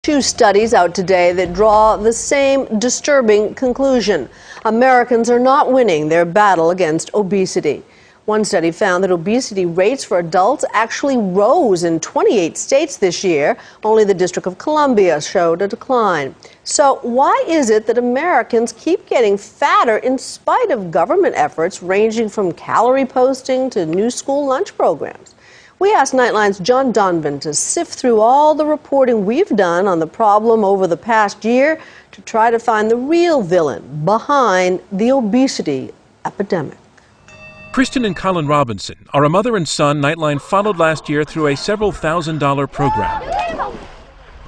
Two studies out today that draw the same disturbing conclusion. Americans are not winning their battle against obesity. One study found that obesity rates for adults actually rose in 28 states this year. Only the District of Columbia showed a decline. So why is it that Americans keep getting fatter in spite of government efforts ranging from calorie posting to new school lunch programs? We asked Nightline's John Donovan to sift through all the reporting we've done on the problem over the past year to try to find the real villain behind the obesity epidemic. Kristen and Colin Robinson are a mother and son Nightline followed last year through a several $1,000 program.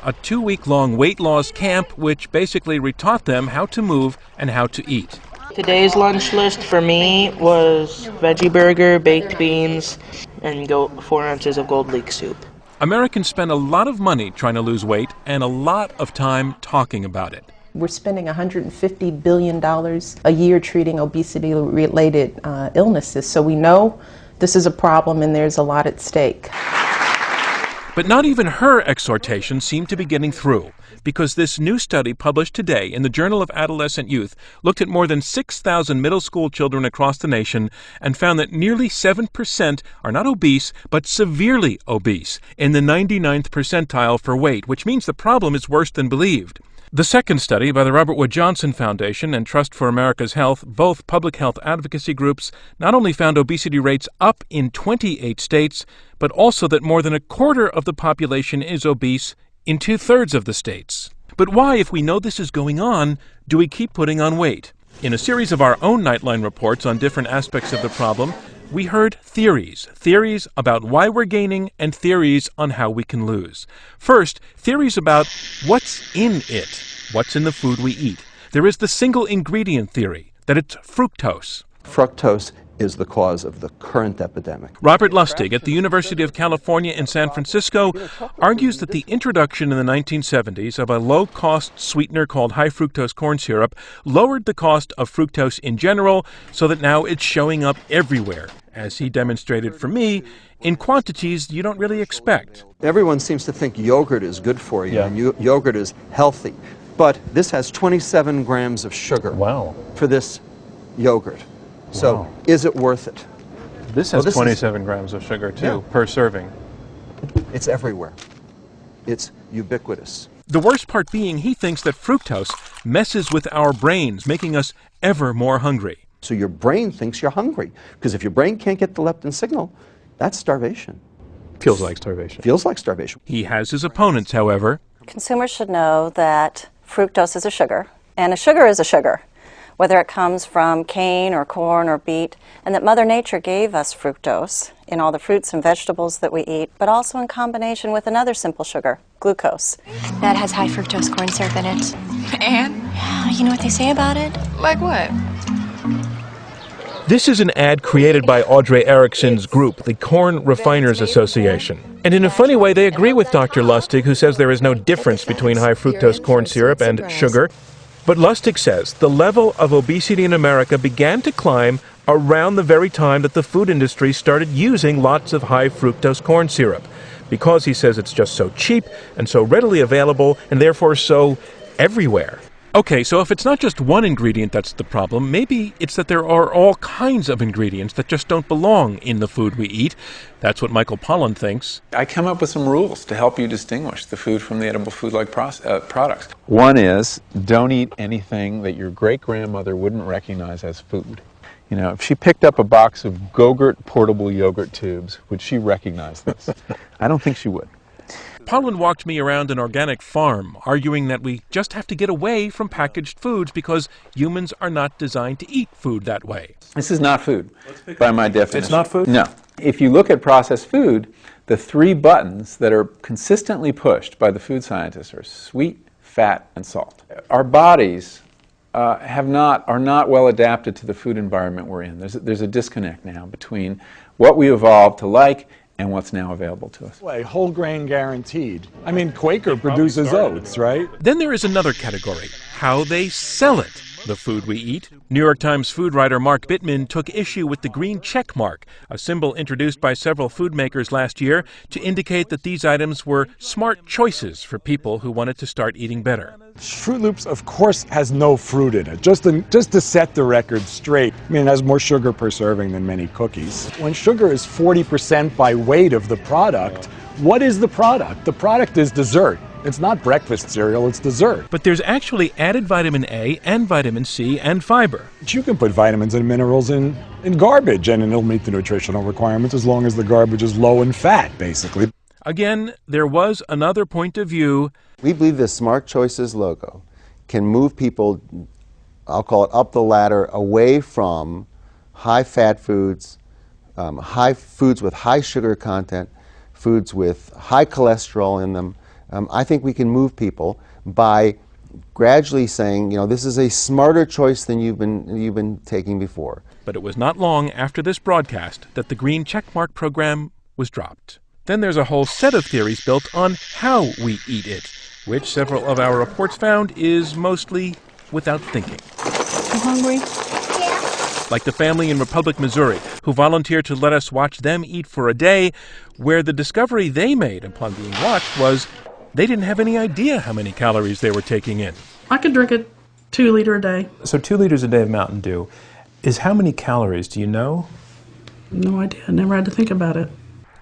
A 2-week-long weight loss camp which basically retaught them how to move and how to eat. Today's lunch list for me was veggie burger, baked beans, and 4 ounces of gold leek soup. Americans spend a lot of money trying to lose weight and a lot of time talking about it. We're spending $150 billion a year treating obesity-related illnesses, so we know this is a problem and there's a lot at stake. But not even her exhortations seem to be getting through, because this new study published today in the Journal of Adolescent Youth looked at more than 6,000 middle school children across the nation and found that nearly 7% are not obese, but severely obese, in the 99th percentile for weight, which means the problem is worse than believed. The second study by the Robert Wood Johnson Foundation and Trust for America's Health, both public health advocacy groups, not only found obesity rates up in 28 states, but also that more than a quarter of the population is obese in 2/3 of the states. But why, if we know this is going on, do we keep putting on weight? In a series of our own Nightline reports on different aspects of the problem, we heard theories about why we're gaining and theories on how we can lose. First, theories about what's in it, what's in the food we eat. There is the single ingredient theory, that it's fructose. Fructose is the cause of the current epidemic. Robert Lustig at the University of California in San Francisco argues that the introduction in the 1970s of a low-cost sweetener called high fructose corn syrup lowered the cost of fructose in general so that now it's showing up everywhere, as he demonstrated for me, in quantities you don't really expect. Everyone seems to think yogurt is good for you, and yogurt is healthy. But this has 27 grams of sugar for this yogurt. So is it worth it? This has 27 grams of sugar, too, per serving. It's everywhere. It's ubiquitous. The worst part being he thinks that fructose messes with our brains, making us ever more hungry. So your brain thinks you're hungry, because if your brain can't get the leptin signal, that's starvation. Feels like starvation. Feels like starvation. He has his opponents, however. Consumers should know that fructose is a sugar, and a sugar is a sugar, whether it comes from cane or corn or beet, and that Mother Nature gave us fructose in all the fruits and vegetables that we eat, but also in combination with another simple sugar, glucose. That has high fructose corn syrup in it. And? Yeah, you know what they say about it? Like what? This is an ad created by Audrey Erickson's group, the Corn Refiners Association. And in a funny way, they agree with Dr. Lustig, who says there is no difference between high fructose corn syrup and sugar. But Lustig says the level of obesity in America began to climb around the very time that the food industry started using lots of high fructose corn syrup, because he says it's just so cheap and so readily available and therefore so everywhere. Okay, so if it's not just one ingredient that's the problem, maybe it's that there are all kinds of ingredients that just don't belong in the food we eat. That's what Michael Pollan thinks. I come up with some rules to help you distinguish the food from the edible food-like products. One is, don't eat anything that your great-grandmother wouldn't recognize as food. You know, if she picked up a box of Go-Gurt portable yogurt tubes, would she recognize this? I don't think she would. Pollan walked me around an organic farm, arguing that we just have to get away from packaged foods because humans are not designed to eat food that way. This is not food, by my definition. It's not food? No. If you look at processed food, the 3 buttons that are consistently pushed by the food scientists are sweet, fat, and salt. Our bodies are not well adapted to the food environment we're in. There's a disconnect now between what we evolved to like and what's now available to us. Whole grain guaranteed. I mean, Quaker produces oats, right? Then there is another category, how they sell it. the food we eat. New York Times food writer Mark Bittman took issue with the green check mark, a symbol introduced by several food makers last year to indicate that these items were smart choices for people who wanted to start eating better. Fruit Loops, of course, has no fruit in it, just to set the record straight. I mean, it has more sugar per serving than many cookies. When sugar is 40% by weight of the product, what is the product? The product is dessert. It's not breakfast cereal, it's dessert. But there's actually added vitamin A and vitamin C and fiber. But you can put vitamins and minerals in garbage, and it'll meet the nutritional requirements as long as the garbage is low in fat, basically. Again, there was another point of view. We believe the Smart Choices logo can move people, I'll call it up the ladder, away from high-fat foods, foods with high sugar content, foods with high cholesterol in them. I think we can move people by gradually saying, you know, this is a smarter choice than you've been taking before. But it was not long after this broadcast that the green checkmark program was dropped. Then there's a whole set of theories built on how we eat it, which several of our reports found is mostly without thinking. You hungry? Yeah. Like the family in Republic, Missouri, who volunteered to let us watch them eat for a day, where the discovery they made upon being watched was they didn't have any idea how many calories they were taking in. I could drink a 2 liter a day. So 2 liters a day of Mountain Dew is how many calories, do you know? No idea. I never had to think about it.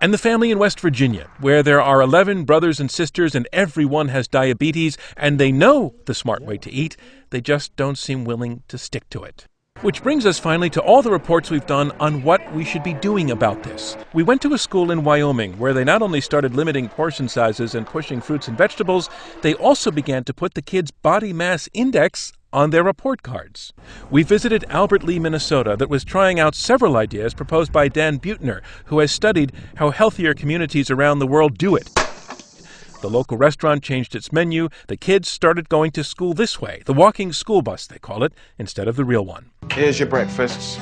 And the family in West Virginia, where there are 11 brothers and sisters and everyone has diabetes, and they know the smart way to eat, they just don't seem willing to stick to it. Which brings us finally to all the reports we've done on what we should be doing about this. We went to a school in Wyoming where they not only started limiting portion sizes and pushing fruits and vegetables, they also began to put the kids' body mass index on their report cards. We visited Albert Lea, Minnesota, that was trying out several ideas proposed by Dan Buettner, who has studied how healthier communities around the world do it. The local restaurant changed its menu. The kids started going to school this way, the walking school bus, they call it, instead of the real one. Here's your breakfasts.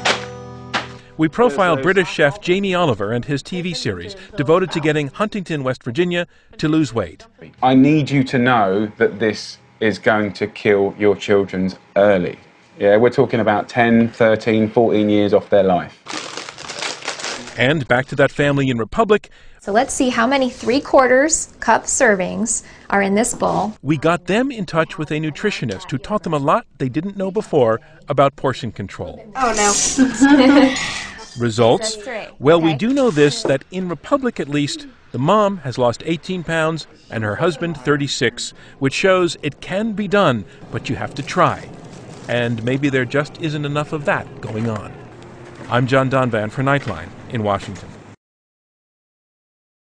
We profiled British chef Jamie Oliver and his TV series, devoted to getting Huntington, West Virginia, to lose weight. I need you to know that this is going to kill your children early. Yeah, we're talking about 10, 13, 14 years off their life. And back to that family in Republic. So let's see how many 3/4 cup servings are in this bowl. We got them in touch with a nutritionist who taught them a lot they didn't know before about portion control. Oh no. Results? Well, we do know this, that in Republic at least, the mom has lost 18 pounds and her husband 36, which shows it can be done, but you have to try. And maybe there just isn't enough of that going on. I'm John Donvan for Nightline in Washington.